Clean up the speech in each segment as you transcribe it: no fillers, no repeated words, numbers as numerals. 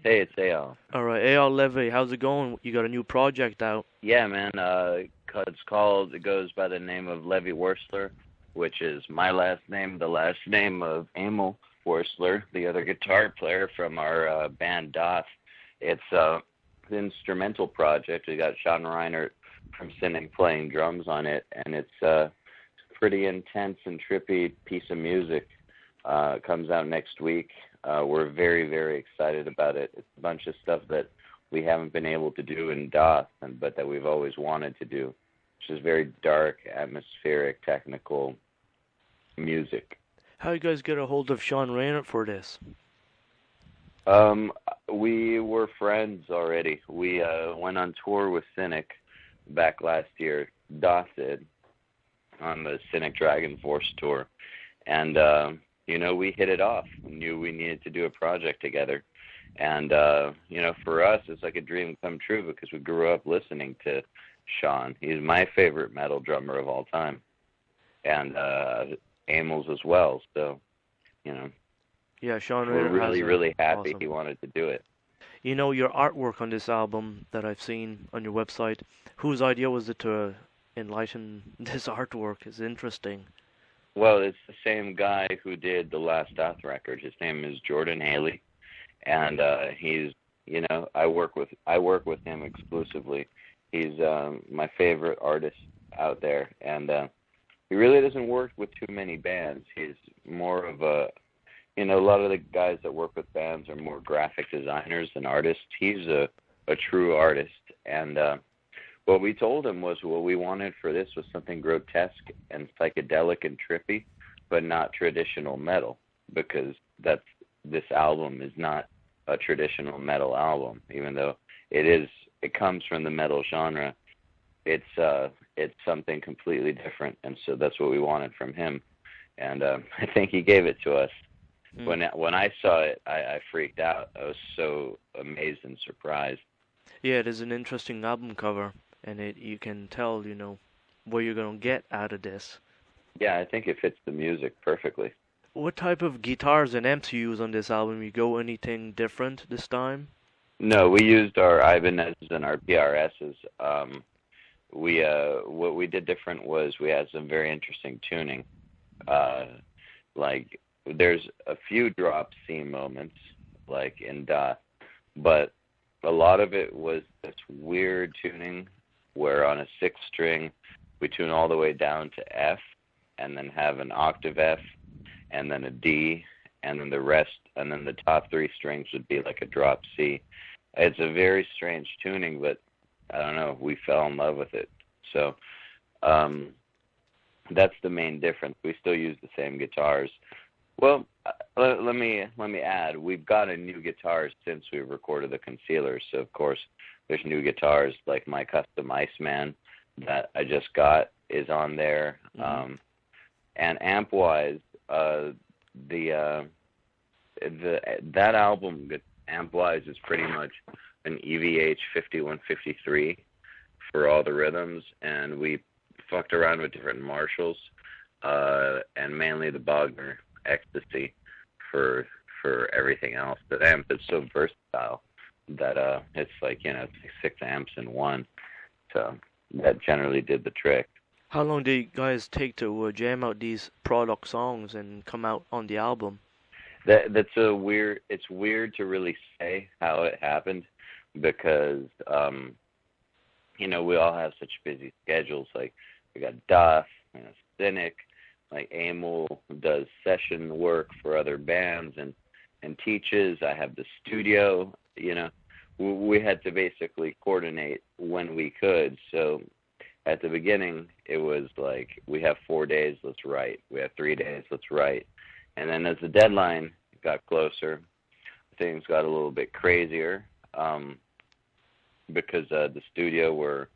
Hey, it's Eyal. All right, Eyal Levi, how's it going? You got a new project out. Yeah, man. It goes by the name of Levi Werstler, which is my last name, the last name of Emil Werstler, the other guitar player from our band Daath. It's an instrumental project. We got Sean Reinert from Cynic playing drums on it, and it's a pretty intense and trippy piece of music. It comes out next week. We're very, very excited about it. It's a bunch of stuff that we haven't been able to do in Daath, but that we've always wanted to do, which is very dark, atmospheric, technical music. How you guys get a hold of Sean Reinert for this? Um, we were friends already. We went on tour with Cynic back last year. Daath did, on the Cynic Dragon Force tour. And, we hit it off. We knew we needed to do a project together. And, for us, it's like a dream come true because we grew up listening to Sean. He's my favorite metal drummer of all time. And Emil's as well. So, Yeah, Sean we're Reinert has really, really happy awesome. he wanted to do it. Your artwork on this album that I've seen on your website, whose idea was it to enlighten this artwork? It's interesting. Well, it's the same guy who did the last Daath record. His name is Jordan Haley, and he's, I work with him exclusively. He's my favorite artist out there, and he really doesn't work with too many bands. He's more of a lot of the guys that work with bands are more graphic designers than artists. He's a true artist, and what we told him was what we wanted for this was something grotesque and psychedelic and trippy, but not traditional metal, because this album is not a traditional metal album, even though it comes from the metal genre. It's something completely different, and so that's what we wanted from him, and I think he gave it to us. Hmm. When I saw it, I freaked out. I was so amazed and surprised. Yeah, it is an interesting album cover, and you can tell, what you're gonna get out of this. Yeah, I think it fits the music perfectly. What type of guitars and amps you use on this album? You go anything different this time? No, we used our Ibanez's and our PRS's. What we did different was we had some very interesting tuning. Like there's a few drop C moments, like in Daath, but a lot of it was this weird tuning where on a sixth string we tune all the way down to F, and then have an octave F, and then a D, and then the rest, and then the top three strings would be like a drop C. It's a very strange tuning, but I don't know, we fell in love with it. So that's the main difference. We still use the same guitars. Well, let me add, we've got a new guitar since we recorded the Concealers. So of course, there's new guitars like my custom Iceman that I just got is on there. Mm-hmm. And amp wise, that album amp wise is pretty much an EVH 5153 for all the rhythms, and we fucked around with different Marshalls, and mainly the Bogner Ecstasy for everything else. The amp is so versatile that it's like it's like 6 amps in one. So that generally did the trick. How long do you guys take to jam out these product songs and come out on the album? It's weird to really say how it happened because we all have such busy schedules. Like we got Daath, Cynic, like Emil does session work for other bands and teaches. I have the studio. We had to basically coordinate when we could. So at the beginning, it was like, we have 4 days, let's write. We have 3 days, let's write. And then as the deadline got closer, things got a little bit crazier because the studio where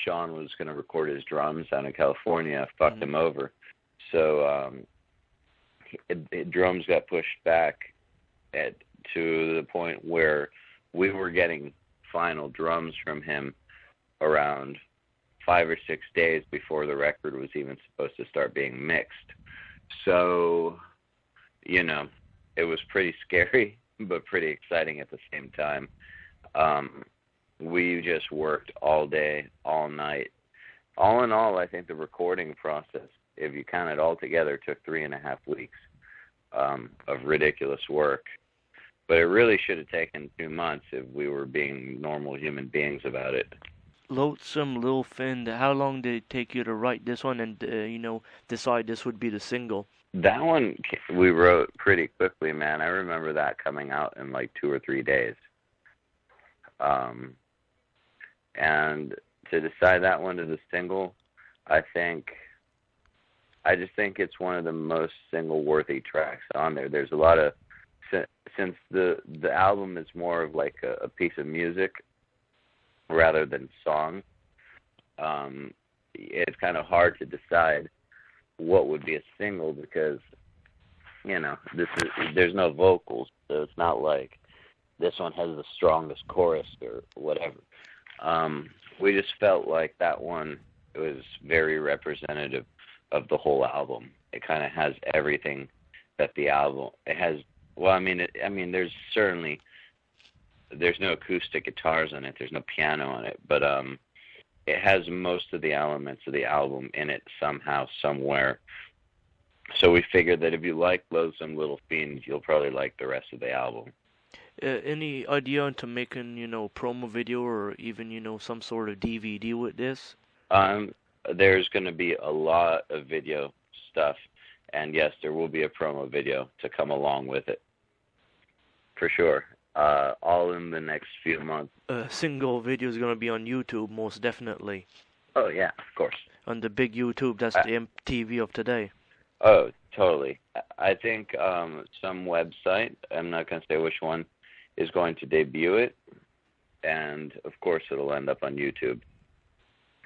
Sean was going to record his drums down in California fucked him over. So drums got pushed back to the point where we were getting final drums from him around 5 or 6 days before the record was even supposed to start being mixed. So, it was pretty scary but pretty exciting at the same time. We just worked all day, all night. All in all, I think the recording process, if you count it all together, took 3.5 weeks of ridiculous work. But it really should have taken 2 months if we were being normal human beings about it. Lonesome Little Finn, how long did it take you to write this one and, decide this would be the single? That one we wrote pretty quickly, man. I remember that coming out in like 2 or 3 days. And to decide that one as a single, I just think it's one of the most single-worthy tracks on there. There's a lot of, since the album is more of like a piece of music rather than song, it's kind of hard to decide what would be a single because, there's no vocals, so it's not like this one has the strongest chorus or whatever. We just felt like that one was very representative of the whole album. It kind of has everything that the album it has. Well, there's no acoustic guitars on it. There's no piano on it, but it has most of the elements of the album in it somehow, somewhere. So we figured that if you like Loathsome Little Fiends, you'll probably like the rest of the album. Any idea into making, promo video or even, some sort of DVD with this? There's going to be a lot of video stuff, and yes, there will be a promo video to come along with it, for sure. All in the next few months. A single video is going to be on YouTube, most definitely. Oh, yeah, of course. On the big YouTube, that's the MTV of today. Oh, totally. I think some website, I'm not going to say which one, is going to debut it, and of course it'll end up on YouTube.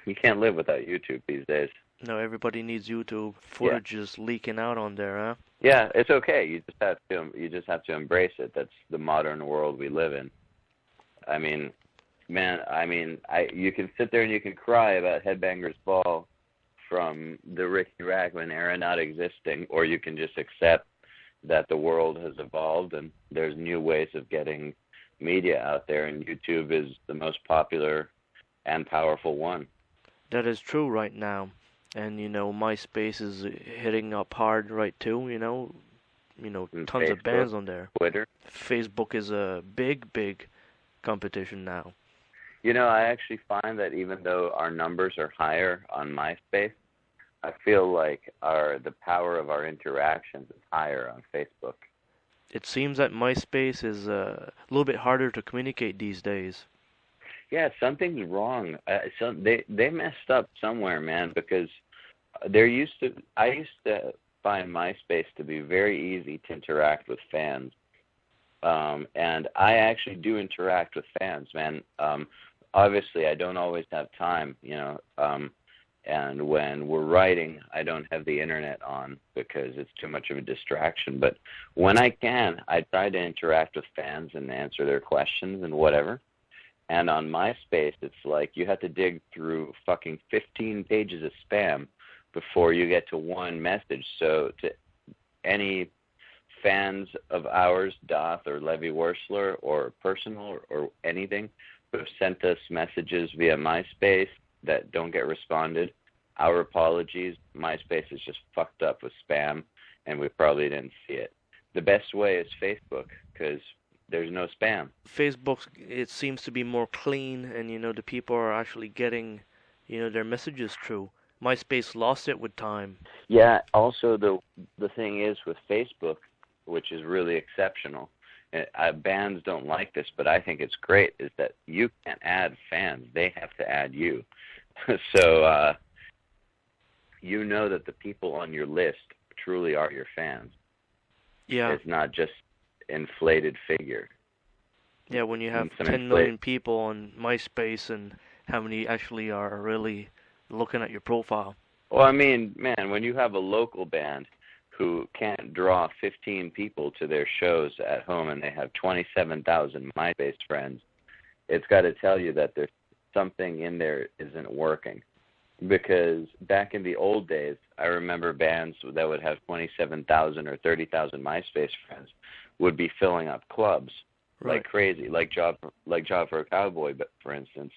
You can't live without YouTube these days. No, everybody needs YouTube. Footage is leaking out on there, huh? Yeah, it's okay. You just have to embrace it. That's the modern world we live in. You can sit there and you can cry about Headbangers Ball from the Ricky Ragman era not existing, or you can just accept that the world has evolved and there's new ways of getting media out there, and YouTube is the most popular and powerful one. That is true right now. And, MySpace is hitting up hard right too, tons Facebook, of bands on there. Twitter. Facebook is a big competition now. I actually find that even though our numbers are higher on MySpace, I feel like the power of our interactions is higher on Facebook. It seems that MySpace is a little bit harder to communicate these days. Yeah, something's wrong. They messed up somewhere, man, because I used to find MySpace to be very easy to interact with fans. And I actually do interact with fans, man. Obviously, I don't always have time, and when we're writing, I don't have the internet on because it's too much of a distraction. But when I can, I try to interact with fans and answer their questions and whatever. And on MySpace, it's like you have to dig through fucking 15 pages of spam before you get to one message. So to any fans of ours, Daath or Levi Werstler or personal or anything, who have sent us messages via MySpace that don't get responded, our apologies. MySpace is just fucked up with spam, and we probably didn't see it. The best way is Facebook, because there's no spam. Facebook, it seems to be more clean, and the people are actually getting, their messages through. MySpace lost it with time. Yeah. Also, the thing is with Facebook, which is really exceptional. Bands don't like this, but I think it's great. Is that you can't add fans; they have to add you. So that the people on your list truly are your fans. Yeah. It's not just inflated figure. Yeah, when you have 10 million people on MySpace, and how many actually are really looking at your profile? Well, man, when you have a local band who can't draw 15 people to their shows at home and they have 27,000 MySpace friends, it's got to tell you that there's something in there isn't working. Because back in the old days, I remember bands that would have 27,000 or 30,000 MySpace friends would be filling up clubs Right. like crazy, like Job for a Cowboy, but for instance,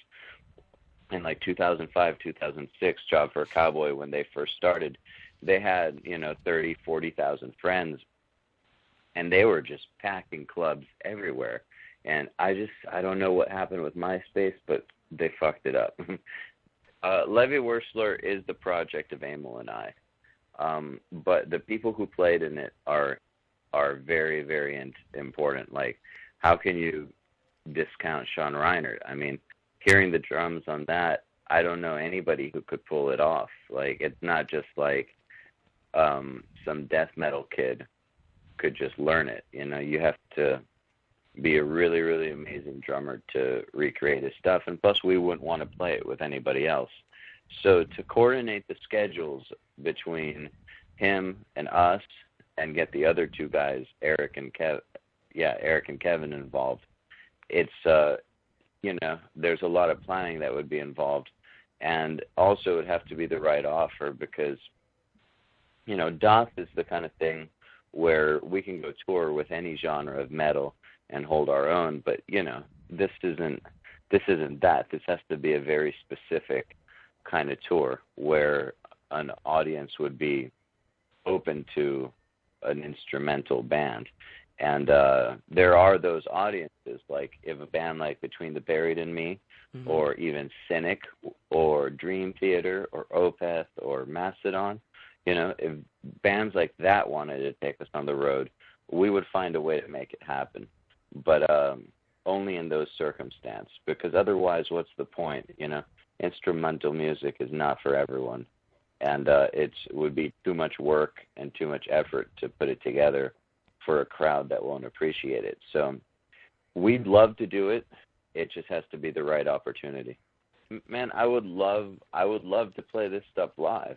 in like 2005, 2006, Job for a Cowboy, when they first started, they had, 30, 40,000 friends, and they were just packing clubs everywhere. And I don't know what happened with MySpace, but they fucked it up. Levi Werstler is the project of Emil and I. But the people who played in it are very, very important. Like, how can you discount Sean Reinert? I mean, hearing the drums on that, I don't know anybody who could pull it off. Like, it's not just like some death metal kid could just learn it. You have to be a really, really amazing drummer to recreate his stuff. And plus, we wouldn't want to play it with anybody else. So to coordinate the schedules between him and us and get the other two guys, Eric and Kevin involved, it's, there's a lot of planning that would be involved. And also it would have to be the right offer because, Daath is the kind of thing where we can go tour with any genre of metal and hold our own, but this isn't that. This has to be a very specific kind of tour where an audience would be open to an instrumental band. And there are those audiences, like if a band like Between the Buried and Me, Mm-hmm. or even Cynic, or Dream Theater, or Opeth, or Mastodon, if bands like that wanted to take us on the road, we would find a way to make it happen. But only in those circumstances, because otherwise, what's the point? Instrumental music is not for everyone, and it would be too much work and too much effort to put it together for a crowd that won't appreciate it. So we'd love to do it. It just has to be the right opportunity. Man, I would love to play this stuff live.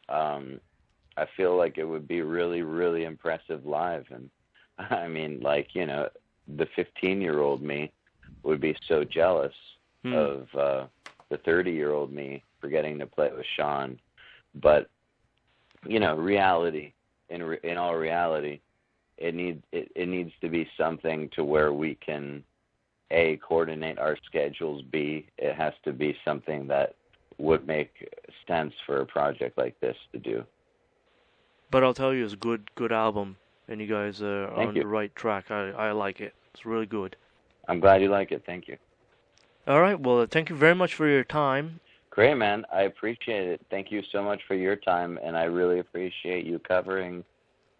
I feel like it would be really, really impressive live. And I mean, like, the 15-year-old me would be so jealous of the 30-year-old me for getting to play with Sean. But, reality, in all reality, it needs to be something to where we can, A, coordinate our schedules, B, it has to be something that would make sense for a project like this to do. But I'll tell you, it's a good album, and you guys are Thank on you. the right track. I like it. It's really good. I'm glad you like it. Thank you. All right. Well, thank you very much for your time. Great, man. I appreciate it. Thank you so much for your time, and I really appreciate you covering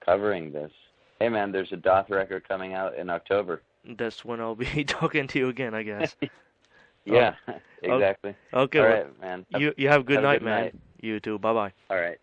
this. Hey, man, there's a Daath record coming out in October. That's when I'll be talking to you again, I guess. Yeah, exactly. Okay. All well, right, man. you have a good have night, good man. night. You too. Bye-bye. All right.